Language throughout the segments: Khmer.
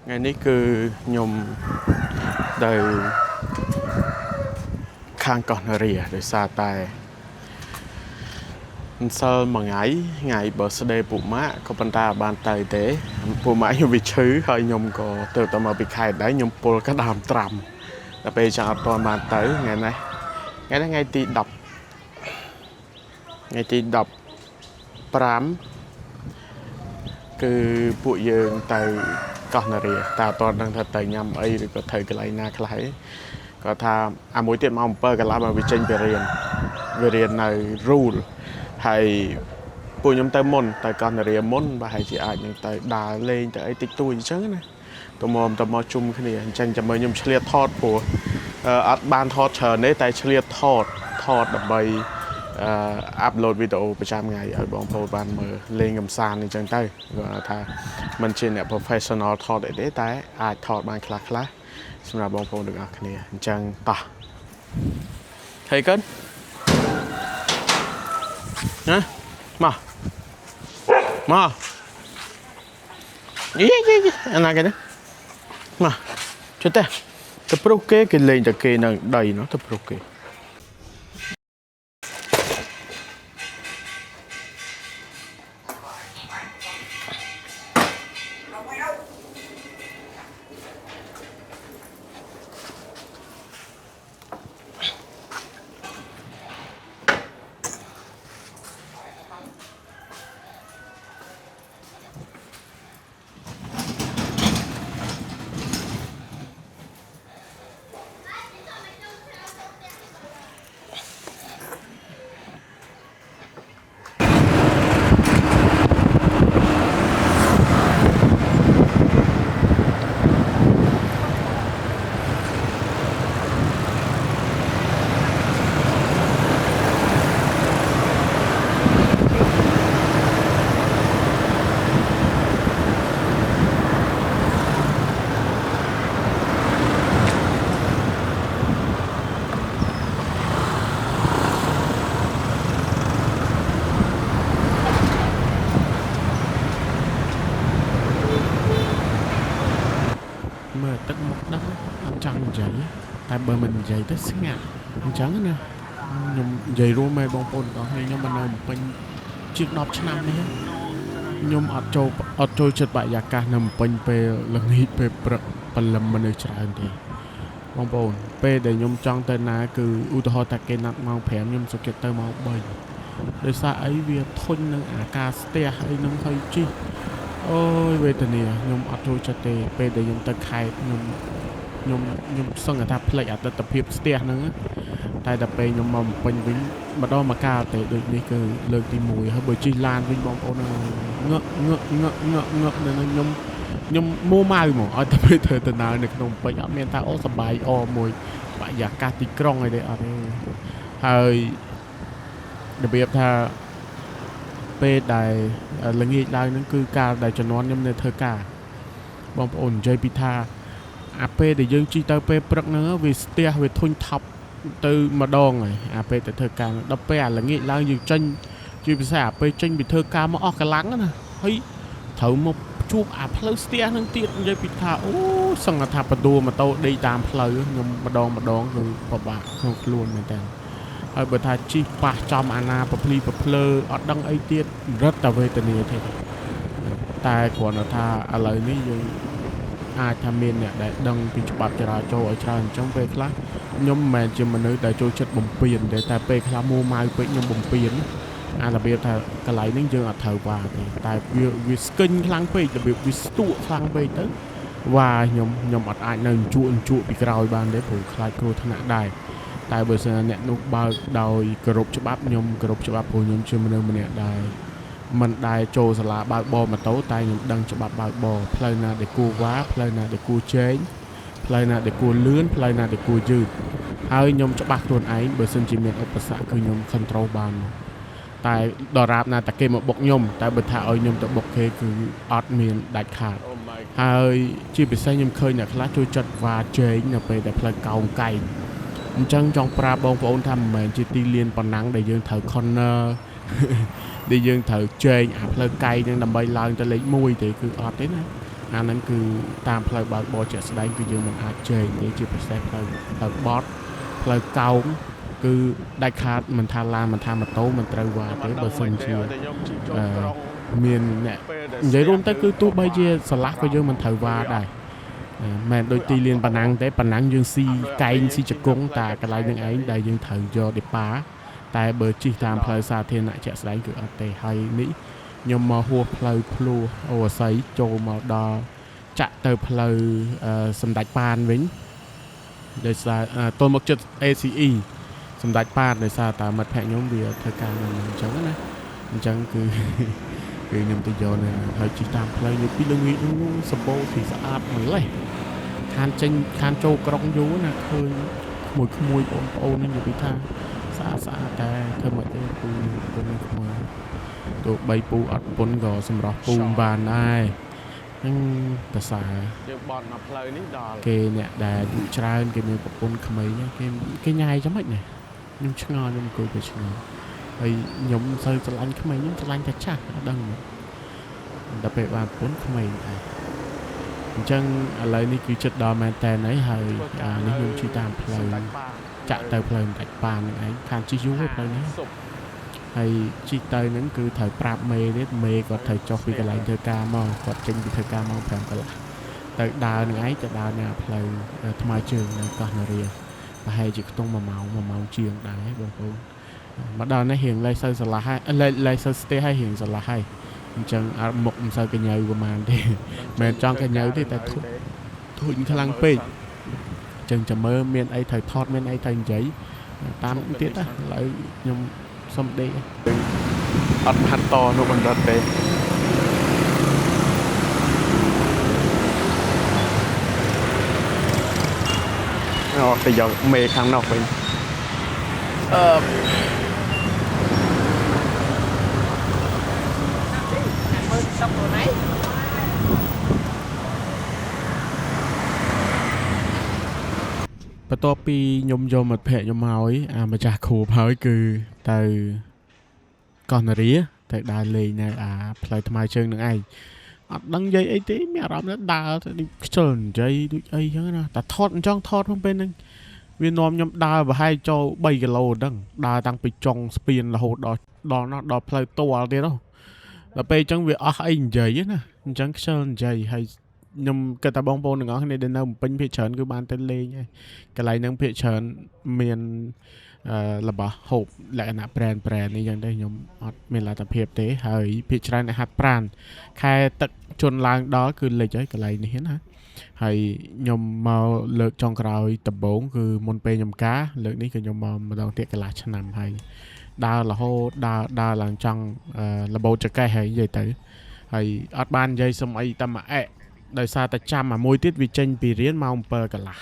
ngàyនេះគឺខ្ញុំទៅខាងកោះនរាដោយសារតែមិនសិលមួយថ្ងៃ birthday ពុកម៉ាក់ក៏ប៉ុន្តែបានទៅទេពុកម៉ាក់ខ្ញុំវាឈឺហើយខ្ញុំក៏ទៅមកពីខេត្តដែរខ្ញុំពលក៏ដើមត្រាំដល់ពេលចាំអត់ទាន់បានទៅថ្ងៃទី10ថ្ងៃទី15គឺពួកយើងទៅកោះនរាតែអត់ទាន់ដឹងថាទៅញ៉ាំអីឬក៏ទៅកន្លែងណាខ្លះឯងគាត់ថាមួយទៀតមក7កន្លះមកវាចេញពីរៀននៅ rule ហើយពួកខ្ញុំទៅមុនទៅកោះនរាមុនបើហើយជាអាចនឹងទៅដើរលេងទៅអីតិចតួចអញ្ចឹងណាទៅមកជុំគ្នាអញ្ចឹងចាំមើលខ្ញុំឆ្លៀតថតព្រោះអត់បានថតច្រើនទេតែឆ្លៀតថតដើម្បីអាប់ឡូតវីដេអូប្រចាំថ្ងៃឲ្យបងប្អូនបានមើលលេងកំសាន្តអញ្ចឹងទៅគាត់ថាមិនជាអ្នក professional ថតអីទេតែអាចថតបានខ្លះសម្រាប់បងប្អូនទាំងអស់គ្នាអញ្ចឹងតោះហើយកិនណាមកយីអាណាគេណាមកចុះតែប្រុសគេលេងតែគេនៅដីនោះទៅប្រុសគេមើលទឹកមុខដឹងអត់ចង់និយាយតែបើមិននិយាយទៅស្ងាត់អញ្ចឹងណាខ្ញុំនិយាយរួមមែនបងប្អូនទាំងអស់គ្នាខ្ញុំមកនៅពេញជាង10ឆ្នាំនេះខ្ញុំអត់ចូលចិត្តបរិយាកាសនៅពេញពេលល្ងាចពេលព្រឹកព្រលឹមមនុស្សច្រើនទេបងប្អូនពេលដែលខ្ញុំចង់ទៅណាគឺឧទាហរណ៍ថាគេណាត់ម៉ោង5ខ្ញុំសុខចិត្តទៅម៉ោង3ដោយសារអីវាធុញនឹងអាការស្ទះអីនឹងហើយជីអូយវេទនាខ្ញុំអត់ចូលចិត្តទេពេលដែលខ្ញុំទៅខេត្តខ្ញុំសឹងថាផ្លេចអតីតភាពស្ទះហ្នឹងតែដល់ពេលខ្ញុំមកពេញវិញម្ដងមកកាលទេដូចនេះគឺលើកទី1ហើយបើជិះឡានវិញបងប្អូនងឹកនៅខ្ញុំមួម៉ៅហ្មងឲ្យតែពេលធ្វើដំណើរនៅក្នុងពេញអត់មានថាអូសប្បាយអមួយបរិយាកាសទីក្រុងអីទេអត់ទេហើយរបៀបថាពេលដែលល្ងាចឡើងហ្នឹងគឺកាលដែលជំនាន់ខ្ញុំនៅធ្វើការបងប្អូននិយាយពីថាអាពេលដែលយើងជិះទៅពេលព្រឹកហ្នឹងវាស្ទះវាធុញថប់ទៅម្ដងហើយអាពេលទៅធ្វើការដល់ពេលអាល្ងាចឡើងយើងចេញជាពិសេសអាពេលចេញពីធ្វើការមកអស់កម្លាំងណាហើយត្រូវមកជួបអាផ្លូវស្ទះហ្នឹងទៀតនិយាយពីថាអូសង្ឃថាបដួរម៉ូតូដេកតាមផ្លូវខ្ញុំម្ដងគឺពិបាកក្នុងខ្លួនមែនតើហើយបើថាជិះប៉ះចំអាណាប្រភ្លីប្រភ្លើអត់ដឹងអីទៀតរឹតតែវេទនាទេតែគ្រាន់តែថាឥឡូវនេះយើងអាចថាមានអ្នកដែលដឹងពីច្បាប់ចរាចរណ៍ឲ្យច្រើនអញ្ចឹងពេលខ្លះខ្ញុំមិនមែនជាមនុស្សដែលចូលចិត្តបំពេញទេតែពេលខ្លះមួម៉ៅពេកខ្ញុំបំពេញអារបៀបថាកន្លែងនេះយើងអត់ត្រូវបានទេតែវាស្កិញខ្លាំងពេករបៀបវាស្ទួកខ្លាំងពេកទៅខ្ញុំអត់អាចនៅជក់ពីក្រោយបានទេព្រោះខ្លាចគ្រោះថ្នាក់ដែរតែបើសិនអ្នកនោះបើកដោយគោរពច្បាប់ខ្ញុំគោរពច្បាប់ព្រោះខ្ញុំជាមនុស្សម្នាក់ដែរមិនដែលចូលសាលាបើកបរម៉ូតូតែខ្ញុំដឹងច្បាប់បើកបរផ្លូវណាដែលគួរវ៉ាផ្លូវណាដែលគួរជែងផ្លូវណាដែលគួរលឿនផ្លូវណាដែលគួរយឺតហើយខ្ញុំច្បាស់ខ្លួនឯងបើសិនជាមានឧបសគ្គគឺខ្ញុំ control បានតែដរាបណាតែគេមកបុកខ្ញុំតែបើថាឲ្យខ្ញុំទៅបុកគេគឺអត់មានដាច់ខាតហើយជាពិសេសខ្ញុំឃើញអ្នកខ្លះចូលចិត្តវ៉ាជែងនៅពេលដែលផ្លូវកោងកែងអញ្ចឹងចង់ប្រាប់បងប្អូនថាមិនមែនជាទីលានប៉ុណ្ណឹងដែលយើងត្រូវ corner ដែលយើងត្រូវជែងអាផ្លូវកែងហ្នឹងដើម្បីឡើងទៅលេខ1ទេគឺអត់ទេណា អាហ្នឹងគឺតាមផ្លូវបើកបរជាក់ស្ដែងគឺយើងមិនអាចជែងទេជាពិសេសផ្លូវបត់ផ្លូវកោងគឺដាច់ខាតមិនថាឡានមិនថាម៉ូតូមិនត្រូវវ៉ាទេបើសិនជាមានអ្នកនិយាយរួមទៅគឺទោះបីជាឆ្លាស់ក៏យើងមិនត្រូវវ៉ាដែរមិនដូចទីលានប៉ាណាំងទេប៉ាណាំងយើងស៊ីកែងស៊ីជង្គង់តែកន្លែងនឹងឯងដែលយើងត្រូវយកដេប៉ាតែបើជិះតាមផ្លូវសាធារណៈជាក់ស្ដែងគឺអត់ទេហើយនេះខ្ញុំមកហួសផ្លូវភ្លោះអូអាស័យចូលមកដល់ចាក់ទៅផ្លូវសម្ដេចប៉ានវិញដោយសារទល់មកចិត្ត ACE សម្ដេចប៉ានដោយសារតែមិត្តភ័ក្ដិខ្ញុំវាធ្វើការនៅអញ្ចឹងណាអញ្ចឹងគឺខ្ញុំទៅយកនៅហើយជិះតាមផ្លូវនេះពីល្ងាចនោះសម្បូរពីស្អាតម្លេះខានចេញខានចូលក្រុងយូរណាឃើញក្មួយបងប្អូននេះនិយាយថាស្អាតតែធ្វើមកទេពូនឹងក្មួយទោះបីពូអត់ពុនក៏សម្រស់ពូបានដែរហ្នឹងតសើយើងបត់មកផ្លូវនេះដល់គេអ្នកដែលច្រើនគេមានប្រពន្ធក្មេងគេញ៉ាយចាំម៉េចណាខ្ញុំឆ្ងល់ខ្ញុំអង្គុយទៅឆ្ងល់ហើយខ្ញុំមិនសូវស្រឡាញ់ក្មេងខ្ញុំស្រឡាញ់តែចាស់អត់ដឹងតែពេលបានប្រពន្ធក្មេងដែរអញ្ចឹងឥឡូវនេះគឺចិត្តដល់មែនតែនហើយនេះខ្ញុំជិះតាមផ្លូវចាក់ទៅផ្លូវដាច់ប៉ានហ្នឹងឯងខាងជិះយូរផ្លូវនេះហើយជីកទៅហ្នឹងគឺត្រូវប្រាប់មេទៀតមេគាត់ត្រូវចុះពីកន្លែងធ្វើការមកគាត់ចេញពីធ្វើការមក5កន្លះទៅដើរនឹងឯងទៅដើរនៅផ្លូវថ្មើរជើងនៅកោះនរាប្រហែលជាខ្ទង់1ម៉ោងជាងដែរបងប្អូនមកដល់នេះរៀងលេខសូវស្រឡះហើយលេខសូវស្ទះហើយរៀងស្រឡះហើយអញ្ចឹងអត់មុខមិនសូវកញ្ញៅប្រហែលទេមិនចង់កញ្ញៅទេតែធូចខ្លាំងពេកអញ្ចឹងចាំមើលមានអីត្រូវថតមានអីត្រូវនិយាយតាមទៀតណាឥឡូវខ្ញុំសុំដេកអត់ហាត់តនោះបណ្ដុតទេអូទៅយកមេខាងនោះវិញបន្ទាប់ពីខ្ញុំយកមិត្តភ័ក្ដិខ្ញុំមកម្ចាស់គ្រូហើយគឺទៅកោះនរាទៅដើរលេងនៅផ្លូវថ្មើរជើងនឹងឯងអត់ដឹងនិយាយអីទេមានអារម្មណ៍ថាដើរទៅខ្ជិលនិយាយដូចអីចឹងណាតែថតអញ្ចឹងថតផងពេលហ្នឹងវានាំខ្ញុំដើរប្រហែលចូល3គីឡូហ្នឹងដើរតាំងពីចុងស្ពានរហូតដល់ផ្លូវទាល់ទៀតដល់ពេលអញ្ចឹងវាអស់អីនិយាយណាអញ្ចឹងខ្ជិលនិយាយហើយខ្ញុំគិតថាបងប្អូនទាំងអស់គ្នាដែលនៅពេញភាគច្រើនគឺបានទៅលេងហើយកន្លែងហ្នឹងភាគច្រើនមានរបស់ហូបលក្ខណៈ brand នេះយ៉ាងដែរខ្ញុំអត់មានលទ្ធភាពទេហើយភាគច្រើនអ្នកហាត់ប្រាណខែទឹកជន់ឡើងដល់គឺលិចហើយកន្លែងនេះណាហើយខ្ញុំមកលើកចុងក្រោយដំបូងគឺមុនពេលខ្ញុំការលើកនេះគឺខ្ញុំមកម្ដងទៀតកន្លះឆ្នាំហើយដើររហូតដើរឡើងចង់លបោចកេះហើយនិយាយទៅហើយអត់បាននិយាយសុំអីតែមួយដោយសារតែចាំមួយទៀតវាចេញពីរៀនម៉ោង7កន្លះ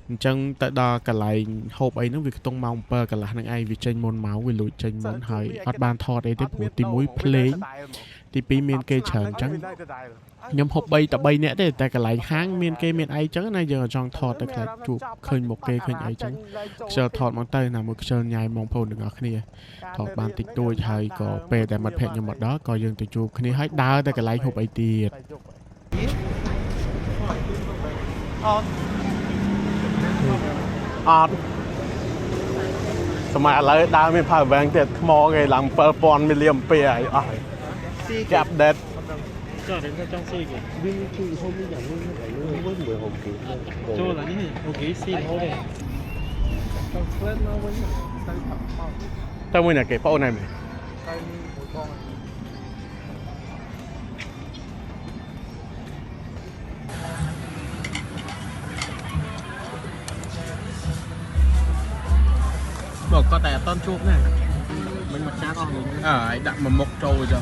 អញ្ចឹងទៅដល់កន្លែងហូបអីហ្នឹងវាខ្ទង់ម៉ោង7កន្លះហ្នឹងឯងវាចេញមុនម៉ោងវាលួចចេញមុនហើយអត់បានថតអីទេព្រោះទី1ភ្លេងទី2មានគេច្រើនអញ្ចឹងខ្ញុំហូប3នាក់ទេតែកន្លែងហាងមានគេមានអីអញ្ចឹងណាយើងចង់ថតទៅខ្លាចជួបឃើញមុខគេឃើញអីអញ្ចឹងខ្ជិលថតមកទៅណាមួយខ្ជិលញ៉ាយបងប្អូនទាំងអស់គ្នាថតបានតិចតួចហើយក៏ពេលដែលមិត្តភ័ក្ដិខ្ញុំមកដល់ក៏យើងទៅជួបគ្នាហើយដើរទៅកន្លែងហូបអីទៀតអត់សម័យឥឡូវដើរមាន power bank ទៀតថ្មគេឡើង7000 milliampere ហើយអស់ហើយចាប់ update ចុះđến cho trong xe kìa viên thì hôm đi nhận luôn phải luôn với 10 hộp kìa cho là như thế hộp kìa xin thôi đây trong flat nó vẫn sai thật mau tao mới là cái phao này mày sai một conบอกก็แต่ต้นชุบnày mình mặc chát on rồi đặt mà mộc trâu rồi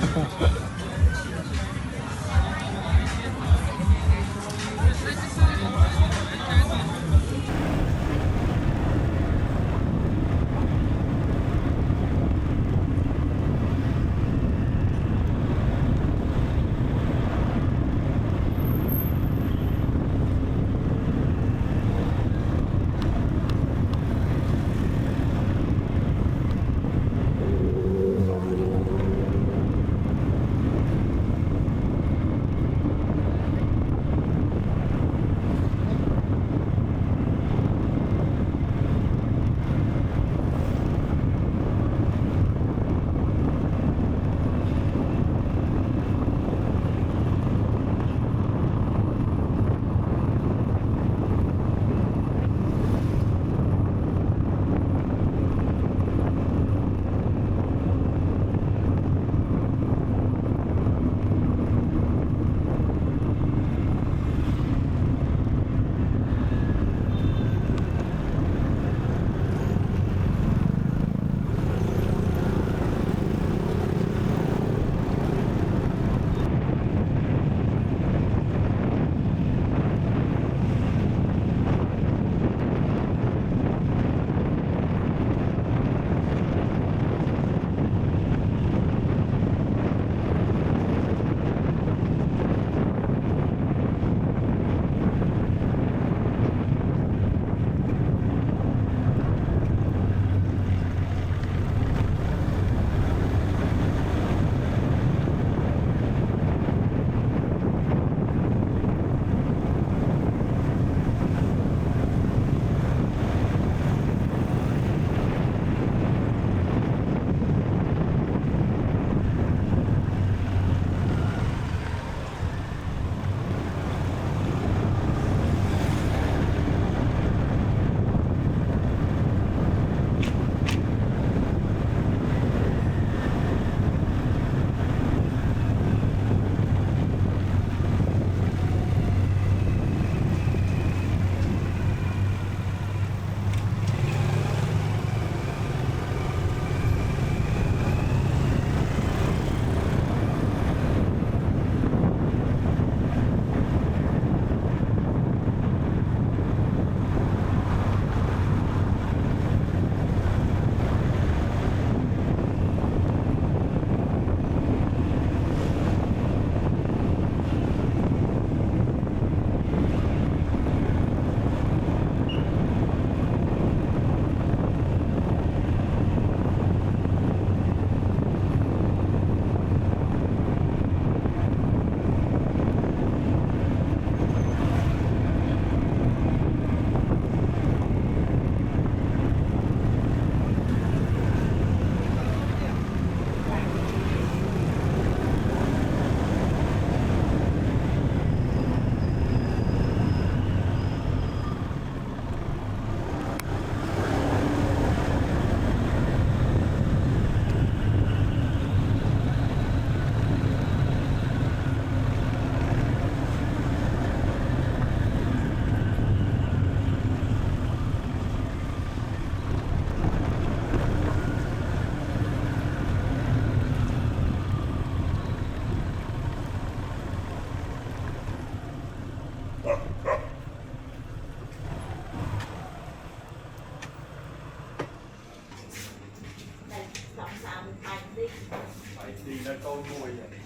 đi ra câu mùi vậy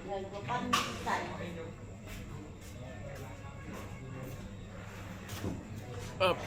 rồi có bánh cạnh ấp